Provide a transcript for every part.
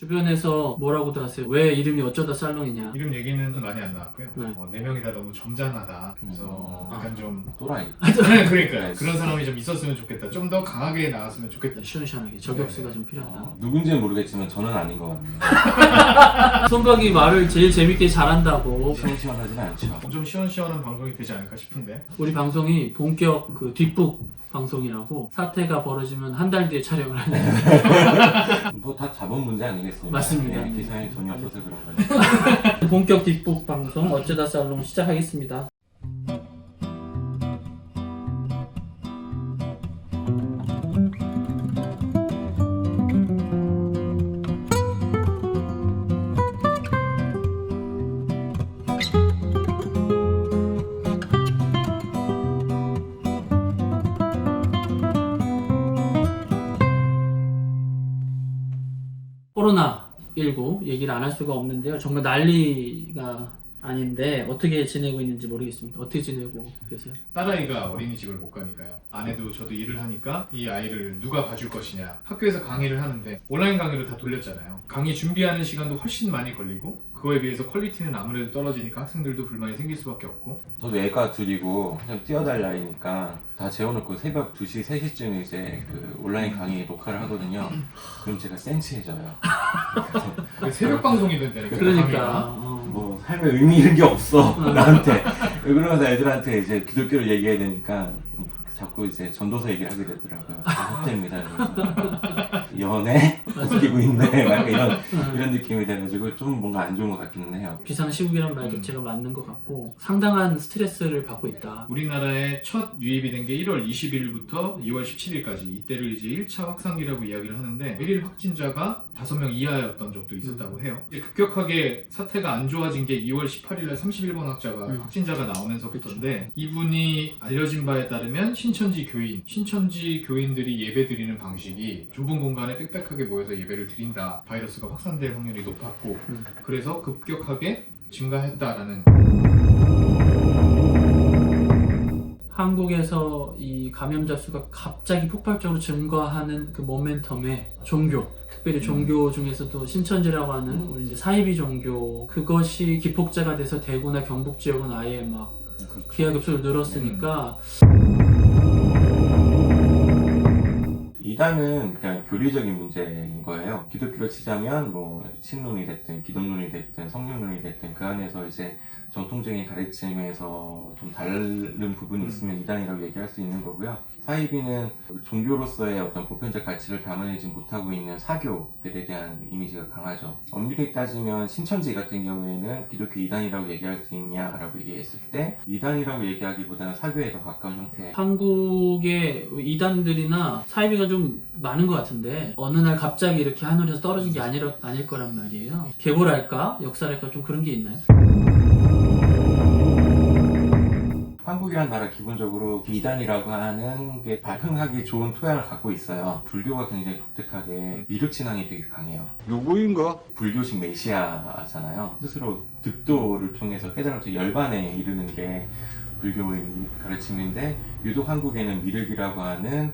주변에서 뭐라고도 하세요. 왜 이름이 어쩌다 살롱이냐. 이름 얘기는 많이 안 나왔고요. 네. 네 명이 다 너무 점잖하다. 그래서 약간 좀 또라이. 네, 그러니까요. 그런 사람이 좀 있었으면 좋겠다. 좀 더 강하게 나왔으면 좋겠다. 시원시원하게 저격수가 좀 필요하다. 누군지는 모르겠지만 저는 아닌 것 같네요. 손박이 말을 제일 재밌게 잘한다고. 시원시원하지는 않죠. 좀 시원시원한 방송이 되지 않을까 싶은데. 우리 방송이 본격 그 뒷북 방송이라고 사태가 벌어지면 한 달 뒤에 촬영을 하는 뭐 다 자본 문제 아니겠습니까? 맞습니다. 네, 기사에 돈이 없어서 그런 거죠. 본격 뒷북 방송 어쩌다 살롱 시작하겠습니다. 코로나19 얘기를 안 할 수가 없는데요. 정말 난리가 아닌데 어떻게 지내고 있는지 모르겠습니다. 어떻게 지내고 계세요? 딸아이가 어린이집을 못 가니까요. 아내도 저도 일을 하니까 이 아이를 누가 봐줄 것이냐. 학교에서 강의를 하는데 온라인 강의로 다 돌렸잖아요. 강의 준비하는 시간도 훨씬 많이 걸리고 그거에 비해서 퀄리티는 아무래도 떨어지니까 학생들도 불만이 생길 수밖에 없고. 저도 애가 둘이고 한참 뛰어달 나이니까 다 재워놓고 새벽 2시, 3시쯤에 이제 그 온라인 강의 녹화를 하거든요. 그럼 제가 센치해져요. 새벽 방송이 된다니까. 그러니까 강의가. 뭐 삶에 의미 있는 게 없어 나한테. 그러면서 애들한테 이제 기독교를 얘기해야 되니까 자꾸 이제 전도서 얘기를 하게 되더라고요. 헛됩니다. 연애? 웃기고 있네. 막 이런 느낌이 돼가지고 좀 뭔가 안 좋은 것 같기는 해요. 비상시국이란 말 자체가 맞는 것 같고 상당한 스트레스를 받고 있다. 우리나라에 첫 유입이 된 게 1월 20일부터 2월 17일까지 이때를 이제 1차 확산기라고 이야기를 하는데 1일 확진자가 5명 이하였던 적도 있었다고 해요. 이제 급격하게 사태가 안 좋아진 게 2월 18일에 31번 학자가 확진자가 나오면서부터인데 이분이 알려진 바에 따르면 신천지 교인들이 예배 드리는 방식이 좁은 공간에 빽빽하게 모여서 예배를 드린다. 바이러스가 확산될 확률이 높았고 그래서 급격하게 증가했다라는. 한국에서 이 감염자 수가 갑자기 폭발적으로 증가하는 그 모멘텀에 종교, 특별히 종교 중에서도 신천지라고 하는 우리 이제 사이비 종교, 그것이 기폭제가 돼서 대구나 경북 지역은 아예 막 기하급수로 늘었으니까 이단은 그냥 교리적인 문제인 거예요. 기독교로 치자면 뭐 신론이 됐든 기독론이 됐든 성령론이 됐든 그 안에서 이제 전통적인 가르침에서 좀 다른 부분이 있으면 이단이라고 얘기할 수 있는 거고요. 사이비는 종교로서의 어떤 보편적 가치를 담아내지 못하고 있는 사교들에 대한 이미지가 강하죠. 엄밀히 따지면 신천지 같은 경우에는 기독교 이단이라고 얘기할 수 있냐라고 얘기했을 때 이단이라고 얘기하기보다는 사교에 더 가까운 형태. 한국의 이단들이나 사이비가 좀 많은 것 같은데 어느 날 갑자기 이렇게 하늘에서 떨어진 게 아닐 거란 말이에요. 계보랄까? 역사랄까? 좀 그런 게 있나요? 한국이란 나라 기본적으로 이단이라고 하는 게 발흥하기 좋은 토양을 갖고 있어요. 불교가 굉장히 독특하게 미륵신앙이 되게 강해요. 누구인가? 불교식 메시아잖아요. 스스로 득도를 통해서 깨달음부터 열반에 이르는 게 불교의 가르침인데 유독 한국에는 미륵이라고 하는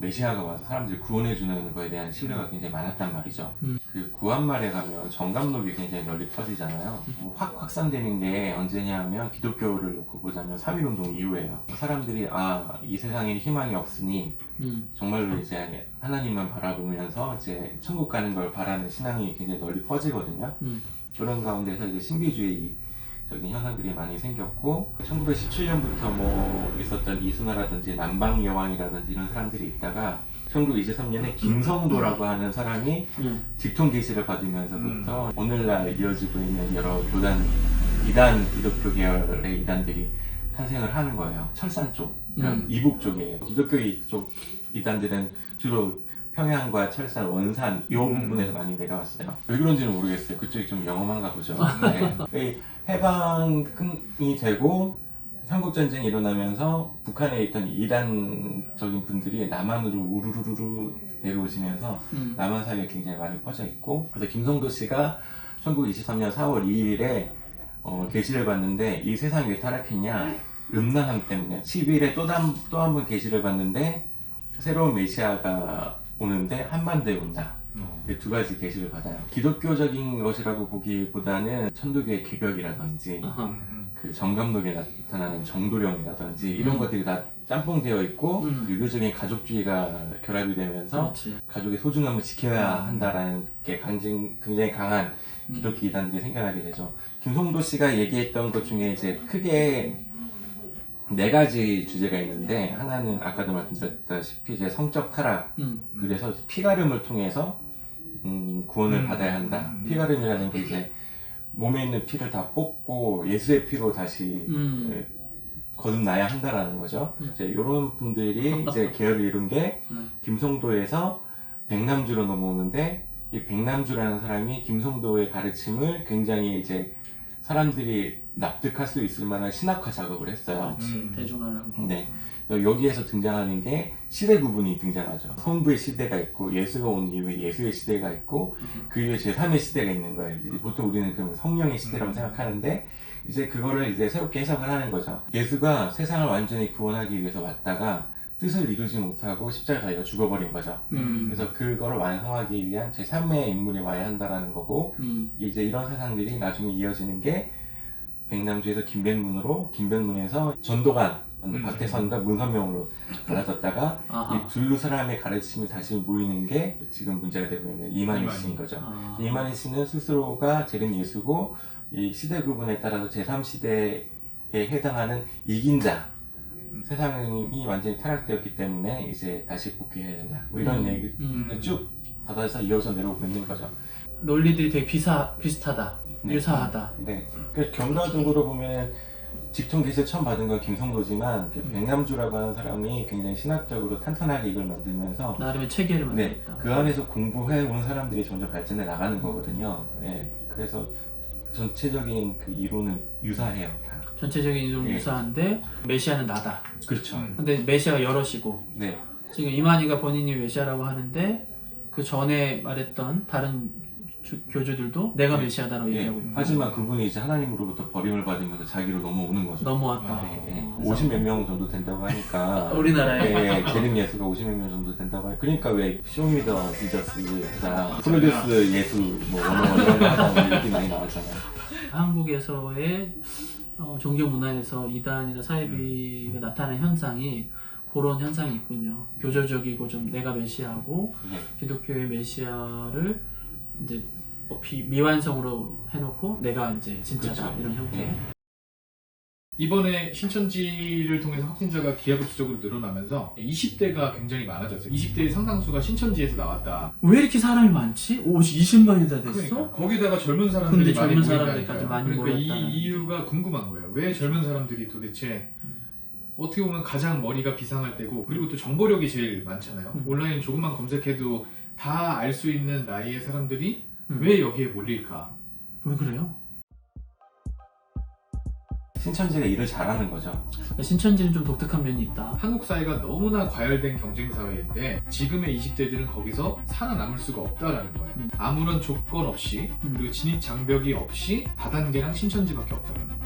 메시아가 와서 사람들 구원해주는 거에 대한 신뢰가 굉장히 많았단 말이죠. 그 구한말에 가면 정감록이 굉장히 널리 퍼지잖아요. 확 확산되는 게 언제냐면 기독교를 놓고 보자면 3.1운동 이후에요. 사람들이 이 세상에 희망이 없으니 정말로 이제 하나님만 바라보면서 이제 천국 가는 걸 바라는 신앙이 굉장히 널리 퍼지거든요. 그런 가운데서 이제 신비주의 적인 현상들이 많이 생겼고 1917년부터 뭐 있었던 이순화라든지 남방여왕이라든지 이런 사람들이 있다가 1923년에 김성도라고 하는 사람이 직통 계시를 받으면서부터 오늘날 이어지고 있는 여러 교단 이단 기독교 계열의 이단들이 탄생을 하는 거예요. 철산 쪽, 그러니까 이북 쪽이에요. 기독교 쪽 이단들은 주로 평양과 철산, 원산 이 부분에서 많이 내려왔어요. 왜 그런지는 모르겠어요. 그쪽이 좀 영험한가 보죠. 네. 해방이 되고 한국전쟁이 일어나면서 북한에 있던 이단적인 분들이 남한으로 우르르르 내려오시면서 남한 사회에 굉장히 많이 퍼져 있고 그래서 김성도 씨가 1923년 4월 2일에 계시를 받는데 이 세상이 왜 타락했냐? 음란함 때문에 10일에 또 한 번 계시를 받는데 새로운 메시아가 오는데 한반도에 온다. 두 가지 계시를 받아요. 기독교적인 것이라고 보기보다는 천도교의 개벽이라든지 아하. 그 정감독에 나타나는 정도령이라든지 이런 것들이 다 짬뽕되어 있고 유교적인 가족주의가 결합이 되면서 그렇지. 가족의 소중함을 지켜야 한다라는 게 굉장히 강한 기독교 이단들이 생겨나게 되죠. 김성도 씨가 얘기했던 것 중에 이제 크게 4가지 주제가 있는데, 하나는 아까도 말씀드렸다시피 이제 성적 타락, 그래서 피가름을 통해서 구원을 받아야 한다. 피가름이라는 게 이제 몸에 있는 피를 다 뽑고 예수의 피로 다시 거듭나야 한다라는 거죠. 이제 이런 분들이 이제 계열을 이룬 게 김성도에서 백남주로 넘어오는데, 이 백남주라는 사람이 김성도의 가르침을 굉장히 이제 사람들이 납득할 수 있을 만한 신학화 작업을 했어요. 대중화라고. 네. 여기에서 등장하는 게 시대 구분이 등장하죠. 성부의 시대가 있고 예수가 온 이후에 예수의 시대가 있고 그 이후에 제3의 시대가 있는 거예요. 이제 보통 우리는 그럼 성령의 시대라고 생각하는데, 이제 그거를 이제 새롭게 해석을 하는 거죠. 예수가 세상을 완전히 구원하기 위해서 왔다가 뜻을 이루지 못하고 십자가에 달려 죽어버린 거죠. 그래서 그거를 완성하기 위한 제3의 인물이 와야 한다라는 거고, 이제 이런 사상들이 나중에 이어지는 게 백남주에서 김백문에서 전도관 박태선과 문선명으로 갈라졌다가 아하. 이 두 사람의 가르침이 다시 모이는 게 지금 문제가 되고 있는 이만희 씨인 거죠. 이만희 씨는 스스로가 재림 예수고 이 시대 구분에 따라서 제3시대에 해당하는 이긴 자, 세상이 완전히 타락되었기 때문에 이제 다시 복귀해야 된다. 뭐 이런 얘기를 쭉 받아서 이어서 내려오고 있는 거죠. 논리들이 되게 비슷하다. 네. 유사하다. 네. 그 결과적으로 보면 직통 계시를 처음 받은 건 김성도지만 백남주라고 하는 사람이 굉장히 신학적으로 탄탄하게 이걸 만들면서 나름의 체계를 네, 만들었다. 그 안에서 공부해 온 사람들이 점점 발전해 나가는 거거든요. 네, 그래서 전체적인 그 이론은 유사해요. 다. 전체적인 이론은 예. 유사한데 메시아는 나다. 그렇죠. 근데 메시아가 여럿이고 네, 지금 이만희가 본인이 메시아라고 하는데 그 전에 말했던 다른 교주들도 내가 네. 메시아다라고 예. 얘기하고 있고 하지만 그분이 이제 하나님으로부터 버림을 받으면서 자기로 넘어오는 거죠. 넘어왔다. 네, 그래서 50몇 명 정도 된다고 하니까 우리나라에 네, 재림 예수가 50몇 명 정도 된다고 하니까 그러니까 왜 쇼미더 지저스 하자 프로듀스 예수 뭐 이런 거 하자 얘기 많이 나왔잖아요. 한국에서의 종교 문화에서 이단이나 사이비가 나타나는 현상이 그런 현상이 있군요. 교조적이고 좀 내가 메시아고 네. 기독교의 메시아를 이제 미완성으로 해놓고 내가 이제 진짜다 그렇죠. 이런 형태. 네. 이번에 신천지를 통해서 확진자가 기하급수적으로 늘어나면서 20대가 굉장히 많아졌어요. 20대의 상당수가 신천지에서 나왔다. 왜 이렇게 사람이 많지? 20만이 다 됐어? 그러니까 거기다가 젊은 사람들이 근데 젊은 많이 사람들까지 모인다니까요. 많이 그러니까 모였다는 이 이유가 궁금한 거예요. 왜 젊은 사람들이 도대체 어떻게 보면 가장 머리가 비상할 때고, 그리고 또 정보력이 제일 많잖아요. 온라인 조금만 검색해도 다 알 수 있는 나이의 사람들이 왜 여기에 몰릴까? 왜 그래요? 신천지가 일을 잘하는 거죠. 신천지는 좀 독특한 면이 있다. 한국 사회가 너무나 과열된 경쟁 사회인데 지금의 20대들은 거기서 살아남을 수가 없다라는 거예요. 아무런 조건 없이 그리고 진입 장벽이 없이 다단계랑 신천지밖에 없다는 거예요.